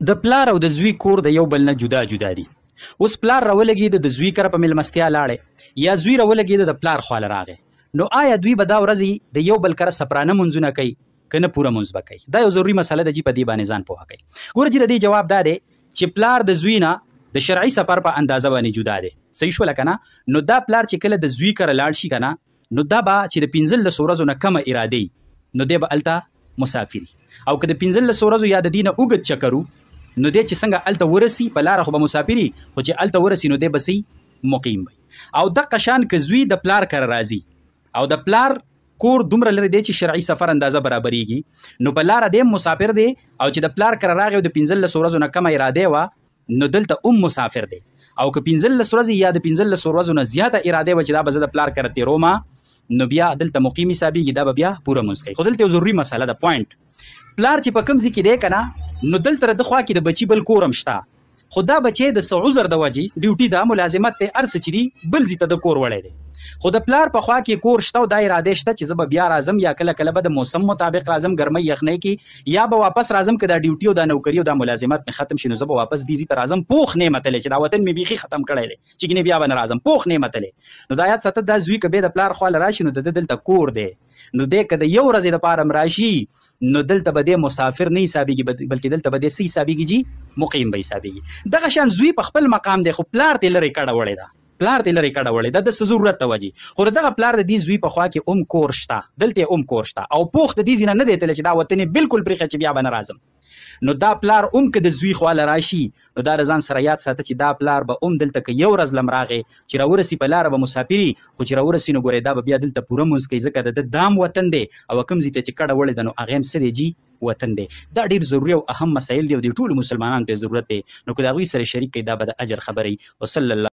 د پلار او د زوی کور د یو بل نه جدا جدا دي. اوس پلار راولګېده د زوی کره په میلمستیا لاړې یا زوی راولګېده د پلار خواله راغی، نو آیا دوی به دا ورځې د یو بل کره سپرانه منځونه کوي که نه پوره منځ به کوي؟ دا یو ضروري مسله ده چې په دې باندې ځان پوهه کوي. ګوره چې د دې جواب دا دی چې پلار د زوی نه د شرعي سفر په اندازه باندې جدا دی. صحیح شوله که نه؟ نو دا پلار چې کله د زوی کره لاړ شي که نه، نو دا به چې د 15 ورځو نه کمه اراده نو دی به هلته مسافري، او که د 15 ورځو یا د دې نه اوږد چکر نو دی چې څنګه هلته ورسي په لاره خو به مسافري، خو چې هلته ورسي نو دی به سي مقیم وي. او دقه شان که زوی د پلار کره راځي او د پلار کور دومره لري دی چې شرعي سفر اندازه برابرېږي، نو په لاره دی مسافر دی، او چې د پلار کره راغی او د 15 ورځو نه کمه اراده وه نو دلته مسافر دی. او که 15 ورځې یا د 15 ورځو نه زیاته اراده وه چې دا به زه د پلار کره تېرومه، نو بیا دلته مقیم حسابېږي، دا به بیا پوره منځ کوي. خو دلته یو ضروري مسله ده، پوینټ. پلار چې په کوم ځای کې دی که نه، نو دلته د خوا کې د بچي بل کور هم شته، خو دا بچی د څه عذر د وجې ډیوټي ده، ملازمت دی، هر څه چې دي بل ځای ته د کور وړی دی. خو د پلار په خوا کې کور شته او دا اراده شته چې زه به بیا راځم، یا کله کله به د موسم مطابق راځم، ګرمۍ یخنۍ کې، یا به واپس راځم که دا ډیوټي او دا نوکري او دا ملازمت مې ختم شي، نو زه به واپس دې ځای ته راځم. پوخ نه متلی چې دا وطن مې بیخي ختم کړی دی چې ګینې بیا به نه راځم، پوخ نه متلی. نو دا یاد ساته، دا زوی که بیا د پلار خواله راشي نو د ده دلته کور دی، نو دی که د یو ورځې دپاره هم راشي نو دلته به دی مسافر نه حسابېږي، بلکې دلته به دی څه حسابېږي جي؟ مقیم به حسابېږي. دغه شان زوی په خپل مقام دی، خو پلار ته لرې کډه وړې ده، پلار ته لرې کډه وړې ده، د څه ضرورت ته وجې. خو دغه پلار د دې زوی په خوا کې کور شته، دلته یې کور شته، او پوخ د دې ځای نه نه دی تللی چې دا وطن یې بلکل پرېښی چې بیا به نه راځم. نو دا پلار که د زوی خواله راشي، نو دا د ځان سره یاد ساته چې دا پلار به دلته که یو ورځ لم راغی چې راورسي په لاره به مسافري، خو چې راورسي نو ګورئ دا به بیا دلته پوره مونځ کوي، ځکه د ده دام وطن دی، او کوم ځای ته چې کډه وړې ده نو هغې هم څه دی جي؟ وطن دی. دا ډېر ضروري او اهم مسایل دي او د ټولو مسلمانانو ته ضرورت دی، نو که د هغوی سره شریک کوي دا به د اجر خبره وي. وصلی الله